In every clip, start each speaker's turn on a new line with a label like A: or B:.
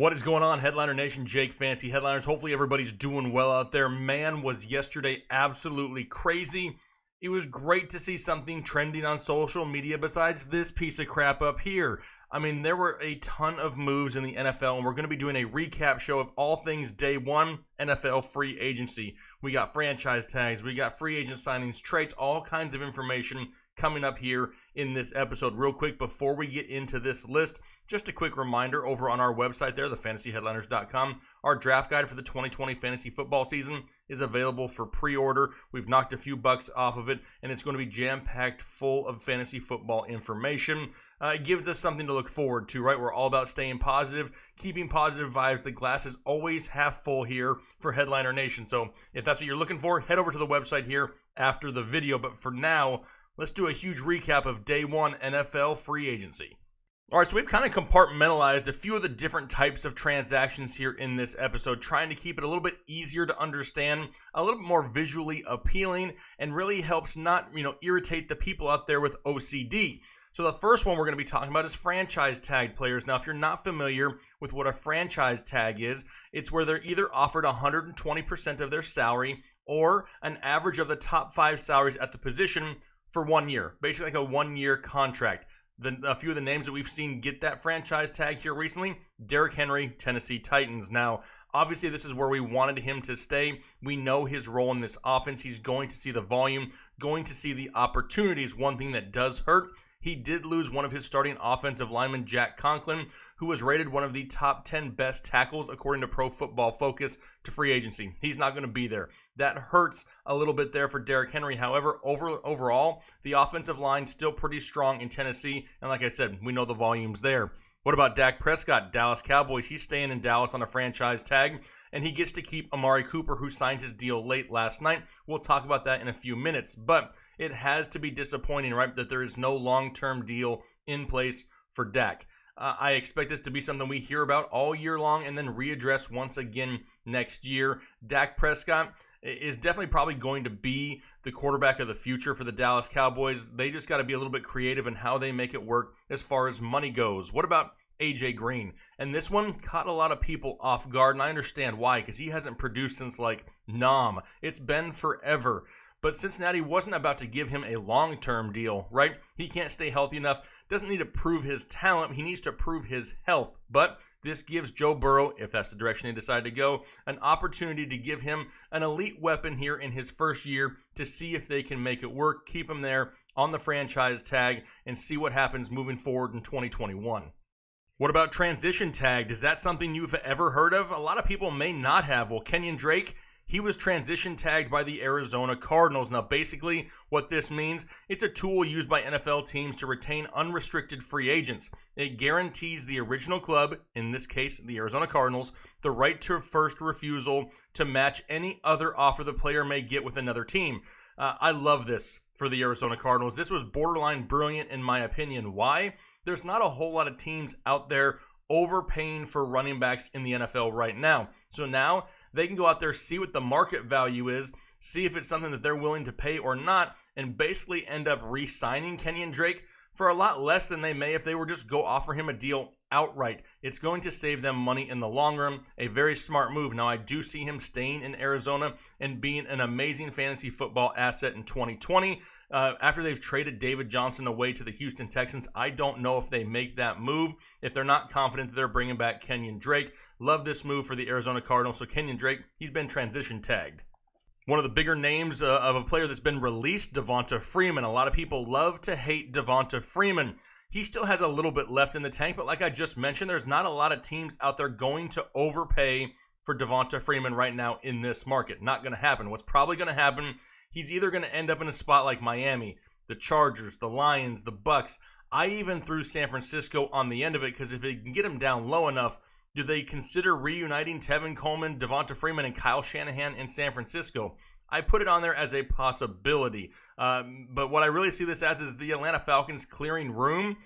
A: What is going on, Headliner Nation? Jake, Fantasy Headliners. Hopefully everybody's doing well out there. Man, was yesterday absolutely crazy. It was great to see something trending on social media besides this piece of crap up here. I mean, there were a ton of moves in the NFL, and we're going to be doing a recap show of all things day one, NFL free agency. We got franchise tags, we got free agent signings, trades, all kinds of information coming up here in this episode. Real quick, before we get into this list, just a quick reminder over on our website there, thefantasyheadliners.com, our draft guide for the 2020 fantasy football season is available for pre-order. We've knocked a few bucks off of it, and it's going to be jam-packed full of fantasy football information. It gives us something to look forward to, right? We're all about staying positive, keeping positive vibes. The glass is always half full here for Headliner Nation. So if that's what you're looking for, head over to the website here after the video. But for now, let's do a huge recap of day one NFL free agency. All right, so we've kind of compartmentalized a few of the different types of transactions here in this episode, trying to keep it a little bit easier to understand, a little bit more visually appealing, and really helps not, irritate the people out there with OCD. So the first one we're going to be talking about is franchise tag players. Now, if you're not familiar with what a franchise tag is, it's where they're either offered 120% of their salary or an average of the top 5 salaries at the position for 1 year, basically like a 1-year contract. A few of the names that we've seen get that franchise tag here recently: Derrick Henry, Tennessee Titans. Now, obviously, this is where we wanted him to stay. We know his role in this offense. He's going to see the volume, going to see the opportunities. One thing that does hurt, he did lose one of his starting offensive linemen, Jack Conklin, who was rated one of the top 10 best tackles according to Pro Football Focus, to free agency. He's not going to be there. That hurts a little bit there for Derrick Henry. However, overall, the offensive line still pretty strong in Tennessee. And like I said, we know the volume's there. What about Dak Prescott, Dallas Cowboys? He's staying in Dallas on a franchise tag, and he gets to keep Amari Cooper, who signed his deal late last night. We'll talk about that in a few minutes. But it has to be disappointing, right, that there is no long-term deal in place for Dak. I expect this to be something we hear about all year long and then readdress once again next year. Dak Prescott is definitely probably going to be the quarterback of the future for the Dallas Cowboys. They just got to be a little bit creative in how they make it work as far as money goes. What about AJ Green? And this one caught a lot of people off guard, and I understand why, because he hasn't produced since like Nam. It's been forever. But Cincinnati wasn't about to give him a long-term deal, right? He can't stay healthy enough. Doesn't need to prove his talent. He needs to prove his health. But this gives Joe Burrow, if that's the direction they decide to go, an opportunity to give him an elite weapon here in his first year to see if they can make it work, keep him there on the franchise tag, and see what happens moving forward in 2021. What about transition tagged? Is that something you've ever heard of? A lot of people may not have. Well, Kenyon Drake, he was transition tagged by the Arizona Cardinals. Now, basically, what this means, it's a tool used by NFL teams to retain unrestricted free agents. It guarantees the original club, in this case, the Arizona Cardinals, the right to first refusal to match any other offer the player may get with another team. I love this for the Arizona Cardinals. This was borderline brilliant in my opinion. Why? There's not a whole lot of teams out there overpaying for running backs in the NFL right now. So now they can go out there, see what the market value is, see if it's something that they're willing to pay or not, and basically end up re-signing Kenyon Drake for a lot less than they may if they were just go offer him a deal outright. It's going to save them money in the long run. A very smart move. Now, I do see him staying in Arizona and being an amazing fantasy football asset in 2020. After they've traded David Johnson away to the Houston Texans, I don't know if they make that move if they're not confident that they're bringing back Kenyon Drake. Love this move for the Arizona Cardinals. So Kenyon Drake, he's been transition tagged. One of the bigger names of a player that's been released, Devonta Freeman. A lot of people love to hate Devonta Freeman. He still has a little bit left in the tank, but like I just mentioned, there's not a lot of teams out there going to overpay for Devonta Freeman right now in this market. Not going to happen. What's probably going to happen, he's either going to end up in a spot like Miami, the Chargers, the Lions, the Bucks. I even threw San Francisco on the end of it because if they can get him down low enough, do they consider reuniting Tevin Coleman, Devonta Freeman, and Kyle Shanahan in San Francisco? I put it on there as a possibility. But what I really see this as is the Atlanta Falcons clearing room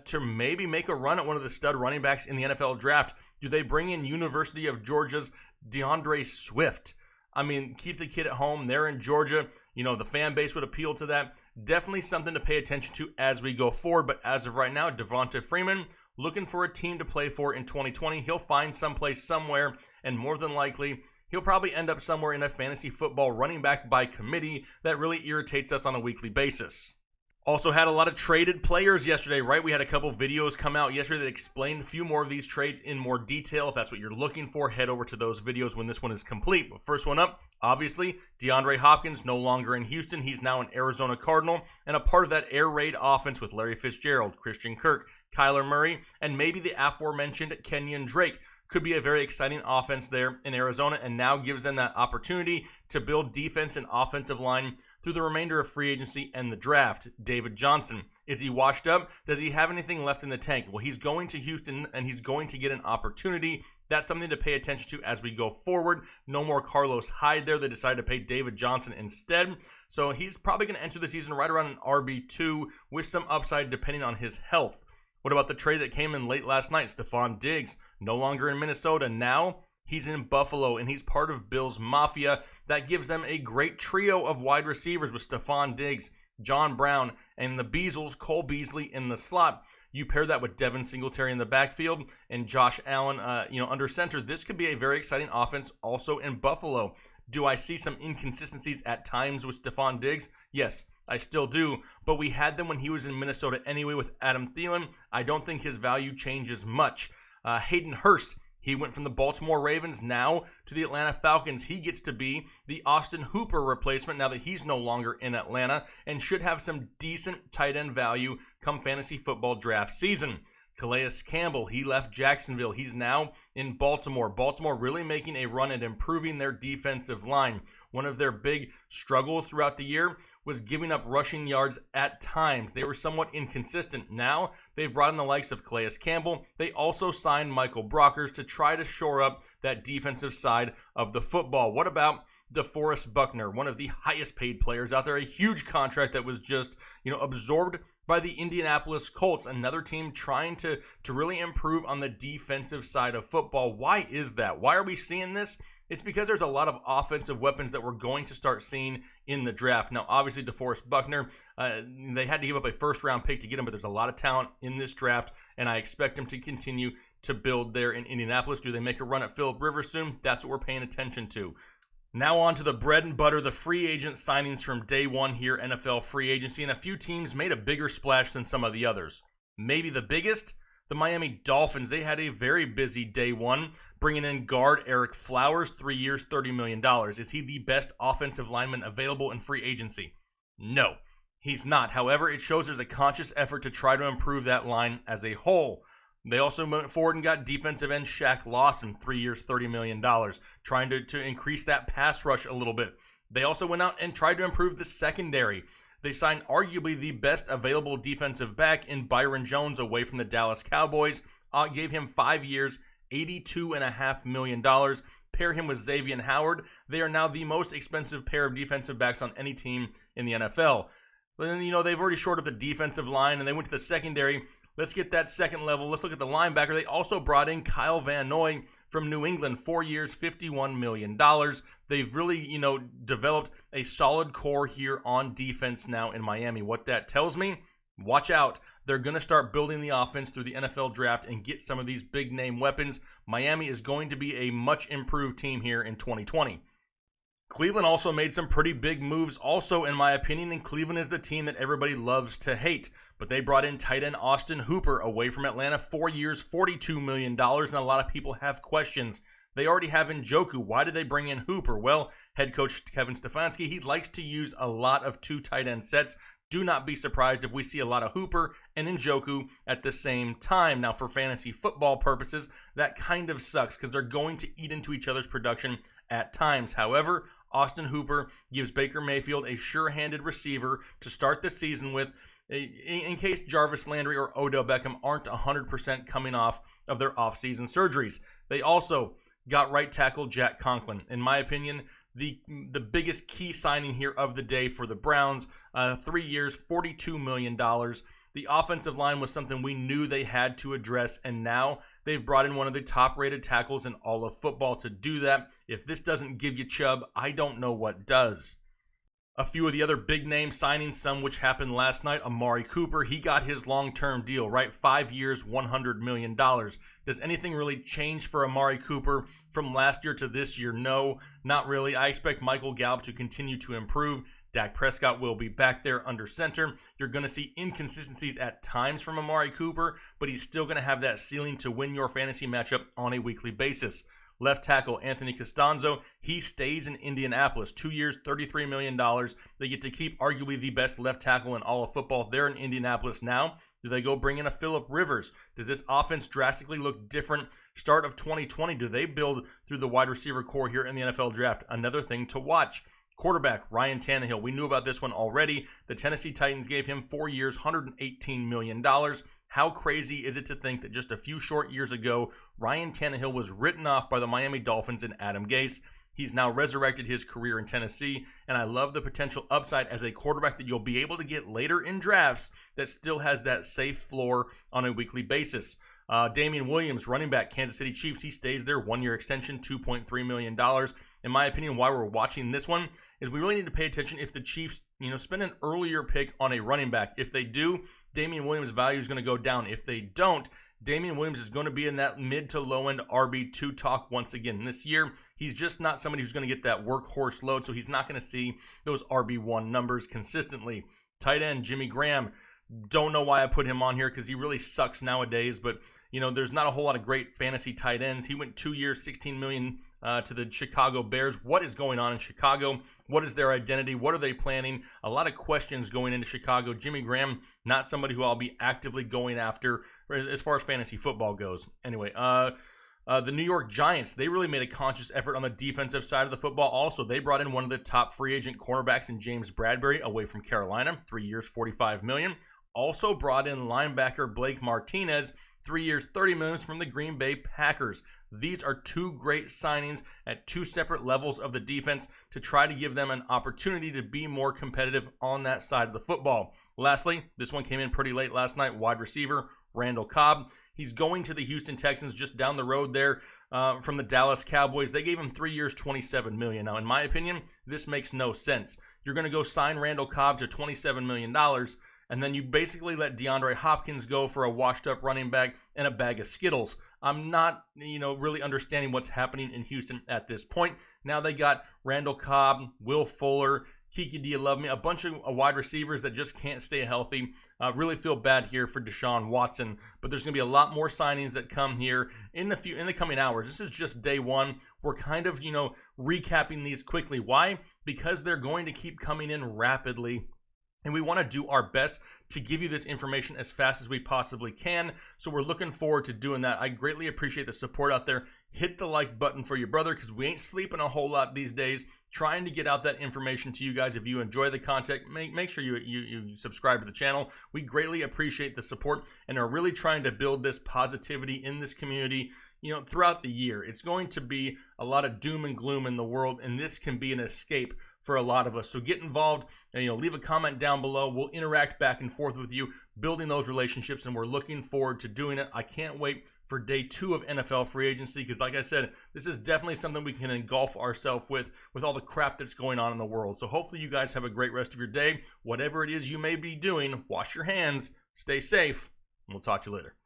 A: to maybe make a run at one of the stud running backs in the NFL draft. Do they bring in University of Georgia's DeAndre Swift? I mean, keep the kid at home. They're in Georgia. You know, the fan base would appeal to that. Definitely something to pay attention to as we go forward. But as of right now, Devonta Freeman, looking for a team to play for in 2020. He'll find someplace somewhere, and more than likely, he'll probably end up somewhere in a fantasy football running back by committee that really irritates us on a weekly basis. Also had a lot of traded players yesterday, right? We had a couple videos come out yesterday that explained a few more of these trades in more detail. If that's what you're looking for, head over to those videos when this one is complete. But first one up, obviously, DeAndre Hopkins no longer in Houston. He's now an Arizona Cardinal and a part of that air raid offense with Larry Fitzgerald, Christian Kirk, Kyler Murray, and maybe the aforementioned Kenyon Drake. Could be a very exciting offense there in Arizona, and now gives them that opportunity to build defense and offensive line through the remainder of free agency and the draft. David Johnson, is he washed up? Does he have anything left in the tank? Well, he's going to Houston, and he's going to get an opportunity. That's something to pay attention to as we go forward. No more Carlos Hyde there. They decided to pay David Johnson instead. So he's probably going to enter the season right around an RB2 with some upside depending on his health. What about the trade that came in late last night? Stephon Diggs, no longer in Minnesota. Now he's in Buffalo, and he's part of Bills Mafia. That gives them a great trio of wide receivers with Stephon Diggs, John Brown, and the Beasles, Cole Beasley in the slot. You pair that with Devin Singletary in the backfield and Josh Allen under center. This could be a very exciting offense also in Buffalo. Do I see some inconsistencies at times with Stephon Diggs? Yes, I still do, but we had them when he was in Minnesota anyway with Adam Thielen. I don't think his value changes much. Hayden Hurst, he went from the Baltimore Ravens now to the Atlanta Falcons. He gets to be the Austin Hooper replacement now that he's no longer in Atlanta, and should have some decent tight end value come fantasy football draft season. Calais Campbell, he left Jacksonville. He's now in Baltimore. Baltimore really making a run at improving their defensive line. One of their big struggles throughout the year was giving up rushing yards at times. They were somewhat inconsistent. Now they've brought in the likes of Calais Campbell. They also signed Michael Brockers to try to shore up that defensive side of the football. What about DeForest Buckner, one of the highest paid players out there, a huge contract that was just, absorbed by the Indianapolis Colts, another team trying to really improve on the defensive side of football. Why is that? Why are we seeing this? It's because there's a lot of offensive weapons that we're going to start seeing in the draft. Now, obviously, DeForest Buckner, they had to give up a first-round pick to get him, but there's a lot of talent in this draft, and I expect him to continue to build there in Indianapolis. Do they make a run at Phillip Rivers soon? That's what we're paying attention to. Now on to the bread and butter, the free agent signings from day one here, NFL free agency, and a few teams made a bigger splash than some of the others. Maybe the biggest, the Miami Dolphins. They had a very busy day one, bringing in guard Eric Flowers, 3 years, $30 million. Is he the best offensive lineman available in free agency? No, he's not. However, it shows there's a conscious effort to try to improve that line as a whole. They also went forward and got defensive end Shaq Lawson, 3 years, $30 million, trying to increase that pass rush a little bit. They also went out and tried to improve the secondary. They signed arguably the best available defensive back in Byron Jones away from the Dallas Cowboys. Gave him 5 years, $82.5 million. Pair him with Xavier Howard. They are now the most expensive pair of defensive backs on any team in the NFL. But then, they've already shored up the defensive line, and they went to the secondary. Let's get that second level. Let's look at the linebacker. They also brought in Kyle Van Noy from New England, 4 years, $51 million. They've really, developed a solid core here on defense now in Miami. What that tells me, watch out. They're going to start building the offense through the NFL draft and get some of these big name weapons. Miami is going to be a much improved team here in 2020. Cleveland also made some pretty big moves also, in my opinion, and Cleveland is the team that everybody loves to hate. But they brought in tight end Austin Hooper away from Atlanta, 4 years, $42 million, and a lot of people have questions. They already have Njoku. Why did they bring in Hooper? Well, head coach Kevin Stefanski, he likes to use a lot of two tight end sets. Do not be surprised if we see a lot of Hooper and Njoku at the same time. Now, for fantasy football purposes, that kind of sucks because they're going to eat into each other's production at times. However, Austin Hooper gives Baker Mayfield a sure-handed receiver to start the season with, in case Jarvis Landry or Odell Beckham aren't 100% coming off of their offseason surgeries. They also got right tackle Jack Conklin. In my opinion, the biggest key signing here of the day for the Browns, 3 years, $42 million. The offensive line was something we knew they had to address, and now they've brought in one of the top-rated tackles in all of football to do that. If this doesn't give you Chubb, I don't know what does. A few of the other big name signings, some which happened last night. Amari Cooper, he got his long-term deal, right? 5 years, $100 million. Does anything really change for Amari Cooper from last year to this year? No, not really. I expect Michael Gallup to continue to improve. Dak Prescott will be back there under center. You're going to see inconsistencies at times from Amari Cooper, but he's still going to have that ceiling to win your fantasy matchup on a weekly basis. Left tackle Anthony Costanzo, he stays in Indianapolis. 2 years, $33 million. They get to keep arguably the best left tackle in all of football. They're in Indianapolis now. Do they go bring in a Phillip Rivers? Does this offense drastically look different? Start of 2020, do they build through the wide receiver core here in the NFL draft? Another thing to watch. Quarterback Ryan Tannehill, we knew about this one already. The Tennessee Titans gave him 4 years, $118 million. How crazy is it to think that just a few short years ago, Ryan Tannehill was written off by the Miami Dolphins and Adam Gase? He's now resurrected his career in Tennessee, and I love the potential upside as a quarterback that you'll be able to get later in drafts that still has that safe floor on a weekly basis. Damian Williams, running back, Kansas City Chiefs, he stays there, 1 year extension, $2.3 million. In my opinion, why we're watching this one is we really need to pay attention if the Chiefs, spend an earlier pick on a running back. If they do, Damian Williams' value is going to go down. If they don't, Damian Williams is going to be in that mid to low end RB2 talk once again this year. He's just not somebody who's going to get that workhorse load, so he's not going to see those RB1 numbers consistently. Tight end Jimmy Graham, don't know why I put him on here because he really sucks nowadays, but there's not a whole lot of great fantasy tight ends. He went 2 years, $16 million to the Chicago Bears. What is going on in Chicago? What is their identity? What are they planning? A lot of questions going into Chicago. Jimmy Graham, not somebody who I'll be actively going after as far as fantasy football goes. Anyway, the New York Giants, they really made a conscious effort on the defensive side of the football. Also, they brought in one of the top free agent cornerbacks in James Bradbury away from Carolina, 3 years, $45 million. Also brought in linebacker Blake Martinez, 3 years, $30 million from the Green Bay Packers. These are two great signings at two separate levels of the defense to try to give them an opportunity to be more competitive on that side of the football. Lastly, this one came in pretty late last night, wide receiver Randall Cobb. He's going to the Houston Texans just down the road there from the Dallas Cowboys. They gave him 3 years, $27 million. Now, in my opinion, this makes no sense. You're going to go sign Randall Cobb to $27 million, and then you basically let DeAndre Hopkins go for a washed-up running back and a bag of Skittles. I'm not, really understanding what's happening in Houston at this point. Now they got Randall Cobb, Will Fuller, Kiki D-Love-Me, a bunch of wide receivers that just can't stay healthy. Really feel bad here for Deshaun Watson, but there's going to be a lot more signings that come here in the coming hours. This is just day one. We're kind of, recapping these quickly. Why? Because they're going to keep coming in rapidly. And we want to do our best to give you this information as fast as we possibly can. So we're looking forward to doing that. I greatly appreciate the support out there. Hit the like button for your brother because we ain't sleeping a whole lot these days. Trying to get out that information to you guys. If you enjoy the content, make sure you subscribe to the channel. We greatly appreciate the support and are really trying to build this positivity in this community. Throughout the year, it's going to be a lot of doom and gloom in the world, and this can be an escape for a lot of us. So get involved and leave a comment down below. We'll interact back and forth with you, building those relationships, and we're looking forward to doing it. I can't wait for day 2 of NFL free agency because, like I said, this is definitely something we can engulf ourselves with all the crap that's going on in the world. So hopefully you guys have a great rest of your day. Whatever it is you may be doing, wash your hands, stay safe, and we'll talk to you later.